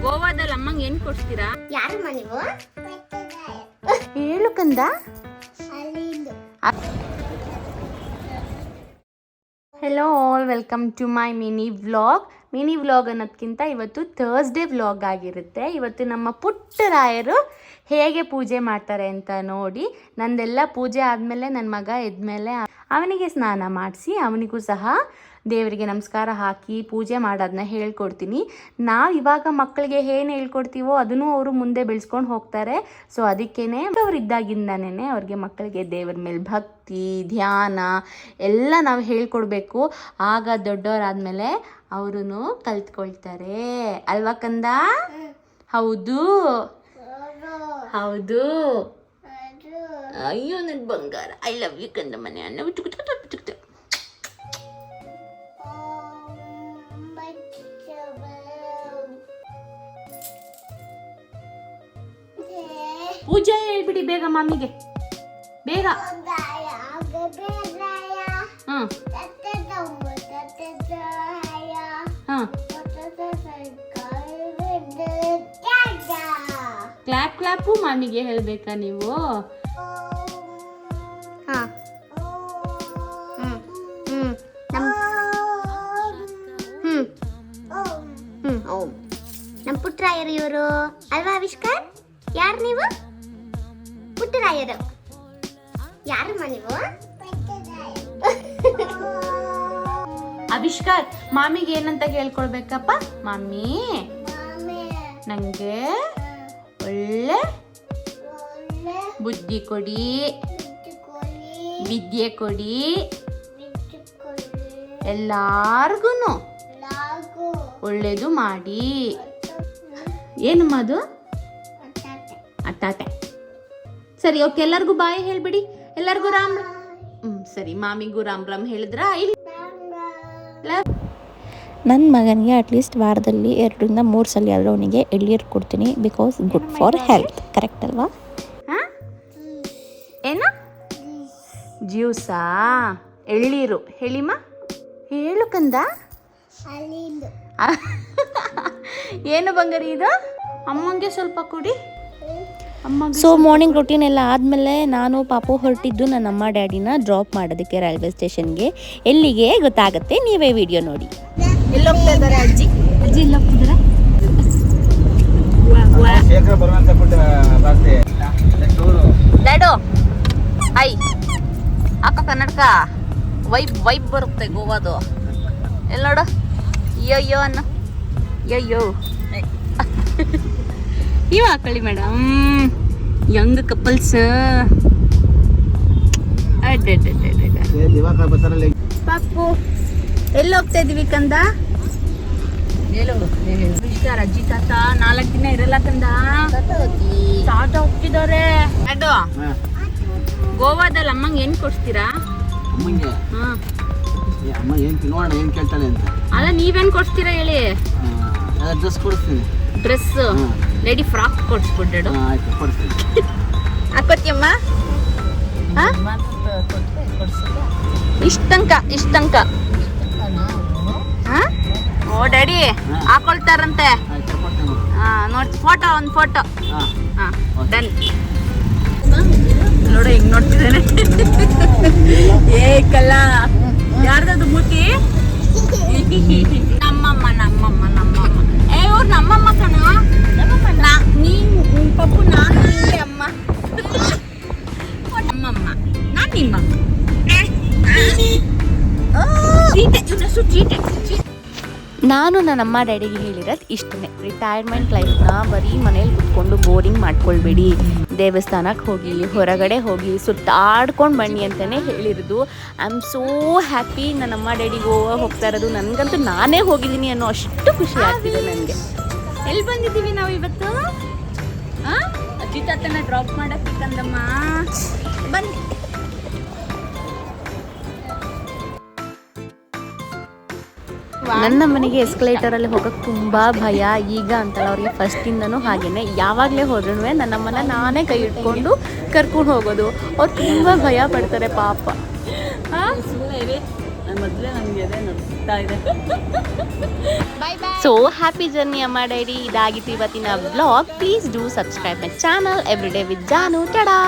ಗೋವಾದಲ್ಲಿ ಅಮ್ಮಂಗೆ ಏನ್ ಕೊಡ್ತೀರಾ? ಯಾರಮ್ಮ ನೀವು? ಹೇಳು ಕಂದ. Hello all, welcome to my mini vlog ಅನ್ನೋದಕ್ಕಿಂತ ಇವತ್ತು ಥರ್ಸ್ಡೇ ವ್ಲಾಗ್ ಆಗಿರುತ್ತೆ. ಇವತ್ತು ನಮ್ಮ ಪುಟ್ಟರಾಯರು ಹೇಗೆ ಪೂಜೆ ಮಾಡ್ತಾರೆ ಅಂತ ನೋಡಿ. ನಂದೆಲ್ಲ ಪೂಜೆ ಆದಮೇಲೆ ನನ್ನ ಮಗ ಎದ್ಮೇಲೆ ಅವನಿಗೆ ಸ್ನಾನ ಮಾಡಿಸಿ ಅವನಿಗೂ ಸಹ ದೇವರಿಗೆ ನಮಸ್ಕಾರ ಹಾಕಿ ಪೂಜೆ ಮಾಡೋದನ್ನ ಹೇಳ್ಕೊಡ್ತೀನಿ. ನಾವು ಇವಾಗ ಮಕ್ಕಳಿಗೆ ಏನು ಹೇಳ್ಕೊಡ್ತೀವೋ ಅದನ್ನು ಅವರು ಮುಂದೆ ಬೆಳೆಸ್ಕೊಂಡು ಹೋಗ್ತಾರೆ. ಸೊ ಅದಕ್ಕೇ ಅವ್ರು ಇದ್ದಾಗಿಂದನೇ ಅವ್ರಿಗೆ ಮಕ್ಕಳಿಗೆ ದೇವರ ಮೇಲೆ ಭಕ್ತಿ ಧ್ಯಾನ ಎಲ್ಲ ನಾವು ಹೇಳ್ಕೊಡ್ಬೇಕು. ಆಗ ದೊಡ್ಡವರಾದ್ಮೇಲೆ ಅವರು ಕಲ್ತ್ಕೊಳ್ತಾರೆ ಅಲ್ವಾ ಕಂದ? ಹೌದು ಹೌದು. ಅಯ್ಯೋ ನನ್ನ ಬಂಗಾರ, ಐ ಲವ್ ಯು ಕಂದ. ಮನೆ ಅನ್ನ ಪೂಜೆ ಹೇಳ್ಬಿಡಿ ಬೇಗ ಮಾಮಿಗೆ, ಬೇಗ. ಕ್ಲಾಪು ಮಾಮಿಗೆ ಹೇಳ್ಬೇಕಾ ನೀವು? ನಮ್ಮ ಪುಟ್ಟರಾಯರು ಇವರು ಅಲ್ವಾ ಆವಿಷ್ಕಾರ್? ಯಾರು ನೀವು? ಪುಟ್ಟರಾಯರು ಯಾರಮ್ಮ ನೀವು? ಆವಿಷ್ಕಾರ್ ಮಾಮಿಗೆ ಏನಂತ ಹೇಳ್ಕೊಳ್ಬೇಕಪ್ಪ? ಮಾಮಿ ನಂಗೆ ಒಳ್ಳೆ ಬುದ್ಧಿ ಕೊಡಿ, ವಿದ್ಯೆ ಕೊಡಿ, ಎಲ್ಲಾರ್ಗು ಒಳ್ಳೇದು ಮಾಡಿ. ಏನಮ್ಮ ಅದು? ಅಟ್ಟಾಟೆ. ಸರಿ, ಓಕೆ, ಎಲ್ಲರಿಗೂ ಬಾಯ್ ಹೇಳ್ಬಿಡಿ. ಎಲ್ಲರಿಗೂ ರಾಮ್ ಸರಿ, ಮಾಮಿಗೂ ರಾಮ್ ರಾಮ್ ಹೇಳಿದ್ರ? ನನ್ನ ಮಗನಿಗೆ ಅಟ್ಲೀಸ್ಟ್ ವಾರದಲ್ಲಿ 2 ರಿಂದ 3 ಸಲ ಆದರೂ ಅವನಿಗೆ ಎಳ್ನೀರು ಕೊಡ್ತೀನಿ. Because good for health. Correct ಅಲ್ವಾ? ಏನು ಜ್ಯೂಸಾ? ಎಳ್ನೀರು ಹೇಳಿಮ್ಮ, ಹೇಳು ಕಂದ. ಏನು ಬಂಗಾರಿ ಇದು? ಅಮ್ಮಂಗೆ ಸ್ವಲ್ಪ ಕೊಡಿ. ಸೊ ಮಾರ್ನಿಂಗ್ ರೊಟೀನ್ ಎಲ್ಲ ಆದಮೇಲೆ ನಾನು ಪಾಪು ಹೊರಟಿದ್ದು ನನ್ನಮ್ಮ ಡ್ಯಾಡಿನ ಡ್ರಾಪ್ ಮಾಡೋದಕ್ಕೆ ರೈಲ್ವೆ ಸ್ಟೇಷನ್ಗೆ. ಎಲ್ಲಿಗೆ ಗೊತ್ತಾಗುತ್ತೆ, ನೀವೇ ವಿಡಿಯೋ ನೋಡಿ. ಎಲ್ಲೋಗ್ತಾ ಇದ್ದಾರೆ ಅಜ್ಜಿ? ಅಜ್ಜಿ ಎಲ್ಲ ಹೋಗ್ತಿದ್ದಾರೆ. ಡ್ಯಾಡು ಐ ಅಕ್ಕ ಕನ್ನಡಕ ವೈಬ್ ಬರುತ್ತೆ ಗೋವಾದು. ಎಲ್ಲ ನೋಡು, ಅಯ್ಯೋ ಅನ್ನ ಅಯ್ಯೋ. ಇವ ಹಾಕೊಳ್ಳಿ ಮೇಡಮ್, ಯಂಗ್ ಕಪಲ್ಸ್. ಪಾಪು ಎಲ್ಲಿ ಹೋಗ್ತಾ ಇದೀವಿ ಕಂದ? ಅಜ್ಜಿ ತಾತ 4 ದಿನ ಇರಲ್ಲ ಕಂದ, ತಾತ ಹೋಗ್ತಿದ್ದಾರೆ. ಅದು ಗೋವಾದಲ್ಲಿ ಅಮ್ಮಂಗೆ ಏನ್ ಕೊಡ್ತೀರಾ? ಅಮ್ಮ ಏನ್ ತಿನ್ನೋಣ ಏನ್ ಕೇಳ್ತಾಳೆ ಅಂತ. ಅಲ್ಲ ನೀವೇನ್ ಕೊಡ್ತೀರಾ ಹೇಳಿ? ಡ್ರೆಸ್ ಕೊಡಿಸ್ತೀನಿ. ಡ್ರೆಸ್ ಲೇಡಿ ಫ್ರಾಕ್ ಕೊಡ್ಸ್ಬಿಟ್ಟು ಹಾಕೋತಿಯಮ್ಮ. ಇಷ್ಟಂಕ ಓ ಡ್ಯಾಡಿ ಹಾಕೊಳ್ತಾರಂತೆ. ನೋಡಿ ಒಂದು ಫೋಟೋ. ಡನ್. ನೋಡು ಹೆಂಗ್ ನೋಡ್ತಿದ್ದೇನೆ. ಏ ಕಲ್ಲ, ಯಾರ್ದದು ಮೂತಿ? ನಮ್ಮಮ್ಮ ಏ ಇವ್ರು ನಮ್ಮಮ್ಮ ಕಣ. ನೀನ್ ಪಪ್ಪು, ನಾನು ನಿಂಗೆ ಅಮ್ಮ. ನಮ್ಮಮ್ಮ, ನಾನ್ ನಿಮ್ಮಮ್ಮ. ನಾನು ನನ್ನಮ್ಮ ಡ್ಯಾಡಿಗೆ ಹೇಳಿರೋದು ಇಷ್ಟೇ, ರಿಟೈರ್ಮೆಂಟ್ ಲೈಫ್ನ ಬರೀ ಮನೇಲಿ ಕುತ್ಕೊಂಡು ಬೋರಿಂಗ್ ಮಾಡ್ಕೊಳ್ಬೇಡಿ, ದೇವಸ್ಥಾನಕ್ಕೆ ಹೋಗಿ ಹೊರಗಡೆ ಹೋಗಿ ಸುತ್ತಾಡ್ಕೊಂಡು ಬನ್ನಿ ಅಂತಲೇ ಹೇಳಿರೋದು. ಐ ಆಮ್ ಸೋ ಹ್ಯಾಪಿ ನನ್ನಮ್ಮ ಡ್ಯಾಡಿ ಗೋವಾ ಹೋಗ್ತಾ ಇರೋದು. ನನಗಂತೂ ನಾನೇ ಹೋಗಿದ್ದೀನಿ ಅನ್ನೋ ಅಷ್ಟು ಖುಷಿ ಆಗ್ತಿದೆ ನನಗೆ. ಎಲ್ಲಿ ಬಂದಿದ್ದೀವಿ ನಾವು ಇವತ್ತು? ಅಜ್ಜಿ ತಾತನ ಡ್ರಾಪ್ ಮಾಡಕ್ಕೆ ಕಂದಮ್ಮ ಬನ್ನಿ. ನನ್ನ ಮನೆಗೆ ಎಸ್ಕಲೇಟರಲ್ಲಿ ಹೋಗೋಕ್ಕೆ ತುಂಬ ಭಯ. ಈಗ ಅಂತಲ್ಲ, ಅವ್ರಿಗೆ ಫಸ್ಟಿಂದನೂ ಹಾಗೇನೆ. ಯಾವಾಗಲೇ ಹೋದ್ರೂ ನನ್ನಮ್ಮನ ನಾನೇ ಕೈ ಇಟ್ಕೊಂಡು ಕರ್ಕೊಂಡು ಹೋಗೋದು. ಅವ್ರು ತುಂಬ ಭಯ ಪಡ್ತಾರೆ ಪಾಪ. ಸುಮ್ಮನೆ ಮೊದಲೇ ನನಗೆ ಎದೆ ನಡುತ್ತಾ ಇದೆ. ಸೊ ಹ್ಯಾಪಿ ಜರ್ನಿ ಅಮ್ಮ ಡ್ಯಾಡಿ. ಇದಾಗಿತ್ತು ಇವತ್ತಿನ vlog. Please do subscribe my channel every day with Janu. Ta-da.